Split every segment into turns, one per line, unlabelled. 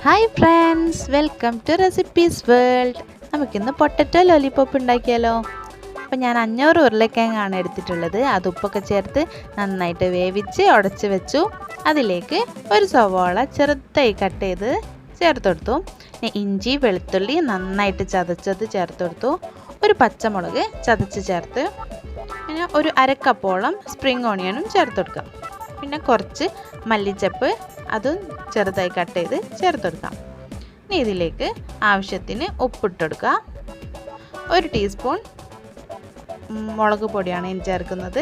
Hi friends, welcome to recipes world. നമുക്കിന്ന് potato lollipop ഉണ്ടാക്കിയാലോ. അപ്പോൾ ഞാൻ 500 ഉരുളക്കിഴങ്ങാണ് എടുത്തിട്ടുള്ളത്. അത് ഉപ്പൊക്കെ ചേർത്ത് നന്നായിട്ട് വേവിച്ച് ഉടച്ച് വെച്ചു. അതിലേക്ക് ഒരു സവാള ചെറുതായി കട്ട് ചെയ്ത് ചേർത്ത് കൊടുത്തു. ഇഞ്ചി വെളുത്തുള്ളി നന്നായിട്ട് ചതച്ചത് ചേർത്ത് കൊടുത്തു. ഒരു പച്ചമുളക് ചതച്ച് ചേർത്ത്, പിന്നെ ഒരു അരക്കപ്പോളം സ്പ്രിംഗ് ഓണിയനും ചേർത്ത് കൊടുക്കാം. പിന്നെ കുറച്ച് മല്ലിച്ചപ്പ് അതും ചെറുതായി കട്ട് ചെയ്ത് ചേർത്ത് കൊടുക്കാം. ഇനി ഇതിലേക്ക് ആവശ്യത്തിന് ഉപ്പിട്ടെടുക്കുക. 1 ടീസ്പൂൺ മുളക് പൊടിയാണ് ഇനി ചേർക്കുന്നത്.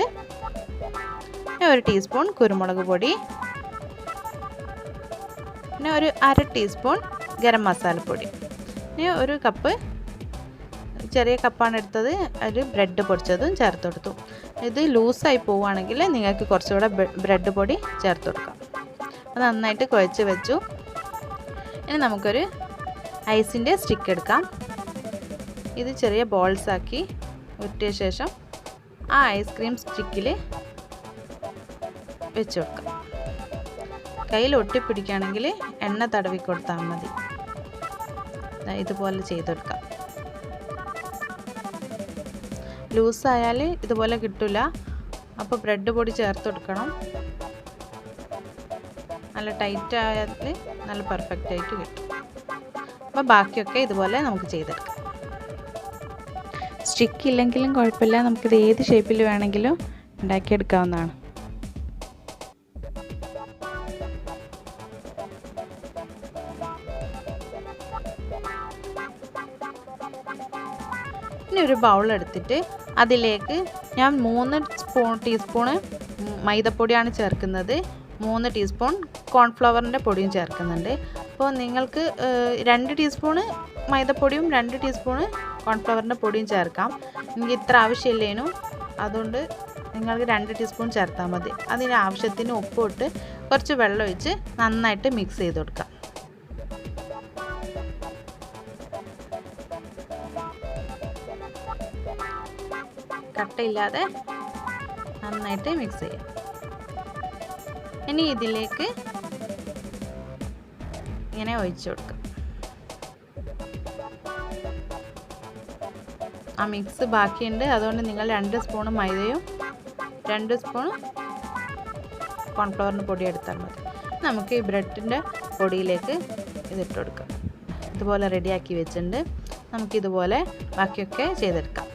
1 ടീസ്പൂൺ കുരുമുളക് പൊടി, പിന്നെ ഒരു 1/2 ടീസ്പൂൺ ഗരം മസാലപ്പൊടി, പിന്നെ 1 കപ്പ് ചെറിയ കപ്പാണ് എടുത്തത്, ഒരു ബ്രെഡ് പൊടിച്ചതും ചേർത്ത് കൊടുത്തു. ഇത് ലൂസായി പോവുകയാണെങ്കിൽ നിങ്ങൾക്ക് കുറച്ചുകൂടെ ബ്രെഡ് പൊടി ചേർത്ത് കൊടുക്കാം. അത് നന്നായിട്ട് കുഴച്ച് വെച്ചു. ഇനി നമുക്കൊരു ഐസിൻ്റെ സ്റ്റിക്ക് എടുക്കാം. ഇത് ചെറിയ ബോൾസാക്കി ഉരുട്ടിയ ശേഷം ആ ഐസ്ക്രീം സ്റ്റിക്കിൽ വെച്ച് കൊടുക്കാം. കയ്യിൽ ഒട്ടിപ്പിടിക്കുകയാണെങ്കിൽ എണ്ണ തടവി കൊടുത്താൽ മതി. ഇതുപോലെ ചെയ്തെടുക്കാം. ലൂസായാൽ ഇതുപോലെ കിട്ടില്ല, അപ്പോൾ ബ്രെഡ് പൊടി ചേർത്ത് കൊടുക്കണം. നല്ല ടൈറ്റ് ആയാൽ നല്ല പെർഫെക്റ്റ് ആയിട്ട് കിട്ടും. അപ്പോൾ ബാക്കിയൊക്കെ ഇതുപോലെ നമുക്ക് ചെയ്തെടുക്കാം. സ്റ്റിക്ക് ഇല്ലെങ്കിലും കുഴപ്പമില്ല, നമുക്കിത് ഏത് ഷേപ്പിൽ വേണമെങ്കിലും ഉണ്ടാക്കിയെടുക്കാവുന്നതാണ്. ഇനി ഒരു ബൗൾ എടുത്തിട്ട് അതിലേക്ക് ഞാൻ 3 ടീസ്പൂണ് മൈദപ്പൊടിയാണ് ചേർക്കുന്നത്. 3 ടീസ്പൂൺ കോൺഫ്ലവറിൻ്റെ പൊടിയും ചേർക്കുന്നുണ്ട്. അപ്പോൾ നിങ്ങൾക്ക് 2 ടീസ്പൂണ് മൈദപ്പൊടിയും 2 ടീസ്പൂണ് കോൺഫ്ലവറിൻ്റെ പൊടിയും ചേർക്കാം. എനിക്ക് ഇത്ര ആവശ്യമില്ലേനും, അതുകൊണ്ട് നിങ്ങൾക്ക് 2 ടീസ്പൂൺ ചേർത്താൽ മതി. അതിന് ആവശ്യത്തിന് ഉപ്പ് ഇട്ട് കുറച്ച് വെള്ളം ഒഴിച്ച് നന്നായിട്ട് മിക്സ് ചെയ്ത് കൊടുക്കാം. കട്ടയില്ലാതെ നന്നായിട്ട് മിക്സ് ചെയ്യാം. ഇനി ഇതിലേക്ക് ഇങ്ങനെ ഒഴിച്ചു കൊടുക്കാം. ആ മിക്സ് ബാക്കിയുണ്ട്, അതുകൊണ്ട് നിങ്ങൾ 2 സ്പൂൺ മൈദയും 2 സ്പൂൺ കോൺഫ്ലവറിൻ്റെ പൊടി എടുത്താൽ മതി. നമുക്ക് ഈ ബ്രെഡിൻ്റെ പൊടിയിലേക്ക് ഇതിട്ട് കൊടുക്കാം. ഇതുപോലെ റെഡിയാക്കി വെച്ചിട്ടുണ്ട്. നമുക്കിതുപോലെ ബാക്കിയൊക്കെ ചെയ്തെടുക്കാം.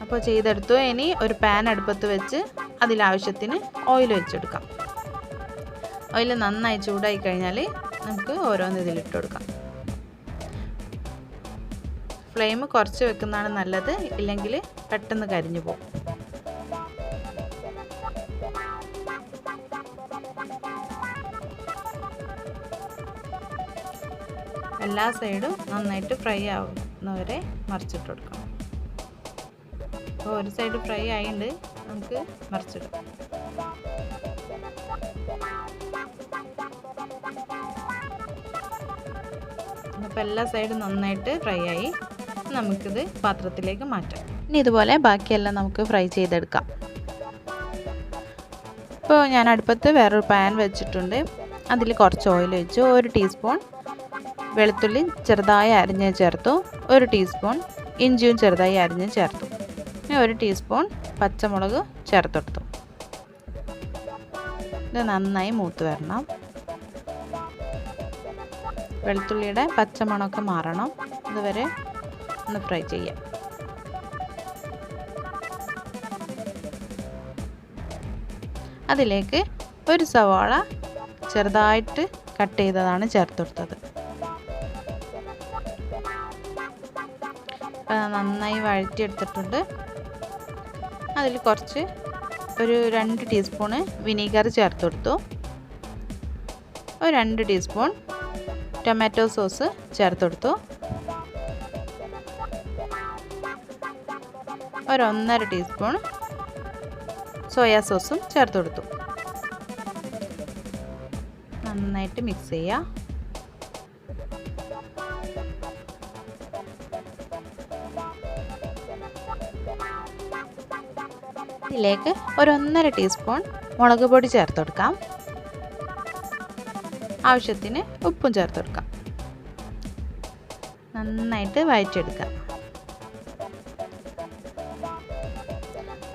അപ്പോൾ ചെയ്തെടുത്തു. ഇനി ഒരു പാൻ അടുപ്പത്ത് വെച്ച് അതിലാവശ്യത്തിന് ഓയിൽ വെച്ചെടുക്കാം. ഓയിൽ നന്നായി ചൂടായി കഴിഞ്ഞാൽ നമുക്ക് ഓരോന്ന് ഇതിലിട്ട് കൊടുക്കാം. ഫ്ലെയിം കുറച്ച് വെക്കുന്നതാണ് നല്ലത്, ഇല്ലെങ്കിൽ പെട്ടെന്ന് കരിഞ്ഞു പോകും. എല്ലാ സൈഡും നന്നായിട്ട് ഫ്രൈ ആവുന്നവരെ മറിച്ചിട്ട് കൊടുക്കണം. അപ്പോൾ ഒരു സൈഡ് ഫ്രൈ ആയിട്ടുണ്ട്, നമുക്ക് മറിച്ചിടാം. അപ്പോൾ എല്ലാ സൈഡും നന്നായിട്ട് ഫ്രൈ ആയി. നമുക്കിത് പാത്രത്തിലേക്ക് മാറ്റാം. ഇനി ഇതുപോലെ ബാക്കിയെല്ലാം നമുക്ക് ഫ്രൈ ചെയ്തെടുക്കാം. ഇപ്പോൾ ഞാൻ അടുപ്പത്ത് വേറൊരു പാൻ വെച്ചിട്ടുണ്ട്. അതിൽ കുറച്ച് ഓയിൽ ഒഴിച്ചു. 1 ടീസ്പൂൺ വെളുത്തുള്ളി ചെറുതായി അരിഞ്ഞ് ചേർത്തു. 1 ടീസ്പൂൺ ഇഞ്ചിയും ചെറുതായി അരിഞ്ഞ് ചേർത്തു. 1 ടീസ്പൂൺ പച്ചമുളക് ചേർത്തെടുത്തു. ഇത് നന്നായി മൂത്ത് വരണം. വെളുത്തുള്ളിയുടെ പച്ചമണമൊക്കെ മാറണം, അതുവരെ ഒന്ന് ഫ്രൈ ചെയ്യാം. അതിലേക്ക് ഒരു സവാള ചെറുതായിട്ട് കട്ട് ചെയ്തതാണ് ചേർത്തെടുത്തത്. നന്നായി വഴറ്റിയെടുത്തിട്ടുണ്ട്. അതിൽ കുറച്ച് ഒരു 2 ടീസ്പൂണ് വിനീഗർ ചേർത്ത് കൊടുത്തു. ഒരു 2 ടീസ്പൂൺ ടൊമാറ്റോ സോസ് ചേർത്ത് കൊടുത്തു. ഒരു 1.5 ടീസ്പൂൺ സോയാ സോസും ചേർത്ത് കൊടുത്തു. നന്നായിട്ട് മിക്സ് ചെയ്യുക. ഇതിലേക്ക് ഒരു 1.5 ടീസ്പൂൺ മുളക് പൊടി ചേർത്ത് കൊടുക്കാം. ആവശ്യത്തിന് ഉപ്പും ചേർത്ത് കൊടുക്കാം. നന്നായിട്ട് വഴറ്റിയെടുക്കാം.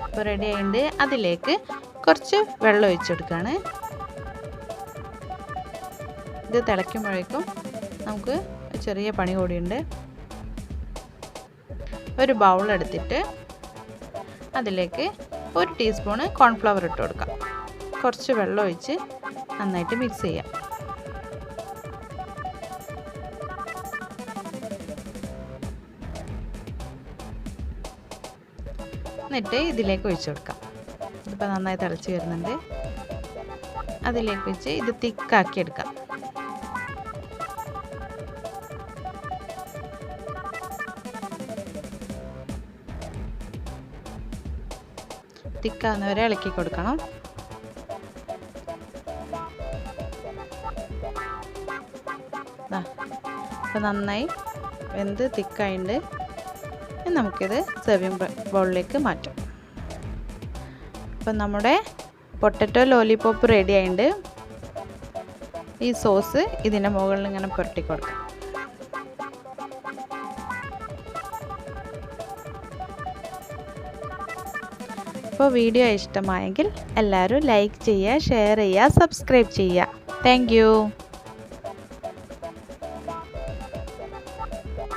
ഇപ്പോൾ റെഡി ആയിട്ടുണ്ട്. അതിലേക്ക് കുറച്ച് വെള്ളം ഒഴിച്ചെടുക്കുകയാണ്. ഇത് തിളയ്ക്കുമ്പോഴേക്കും നമുക്ക് ചെറിയ പണി കൂടിയുണ്ട്. ഒരു ബൗൾ എടുത്തിട്ട് അതിലേക്ക് 1 ടീസ്പൂണ് കോൺഫ്ലവർ ഇട്ട് കൊടുക്കാം. കുറച്ച് വെള്ളം ഒഴിച്ച് നന്നായിട്ട് മിക്സ് ചെയ്യാം. എന്നിട്ട് ഇതിലേക്ക് ഒഴിച്ചു കൊടുക്കാം. ഇതിപ്പോൾ നന്നായി തിളച്ച് വരുന്നുണ്ട്. അതിലേക്ക് വെച്ച് ഇത് തിക്കാക്കി എടുക്കാം. തിക്കാവുന്നവരെ ഇളക്കി കൊടുക്കണം. അപ്പോൾ നന്നായി വെന്ത് തിക്കായിട്ടുണ്ട്. നമുക്കിത് സെർവിങ് ബൗളിലേക്ക് മാറ്റാം. അപ്പം നമ്മുടെ പൊട്ടറ്റോ ലോലിപോപ്പ് റെഡി ആയിട്ടുണ്ട്. ഈ സോസ് ഇതിൻ്റെ മുകളിൽ ഇങ്ങനെ പുരട്ടി കൊടുക്കാം. അപ്പോൾ വീഡിയോ ഇഷ്ടമായെങ്കിൽ എല്ലാവരും ലൈക്ക് ചെയ്യുക, ഷെയർ ചെയ്യുക, സബ്സ്ക്രൈബ് ചെയ്യുക. Thank you.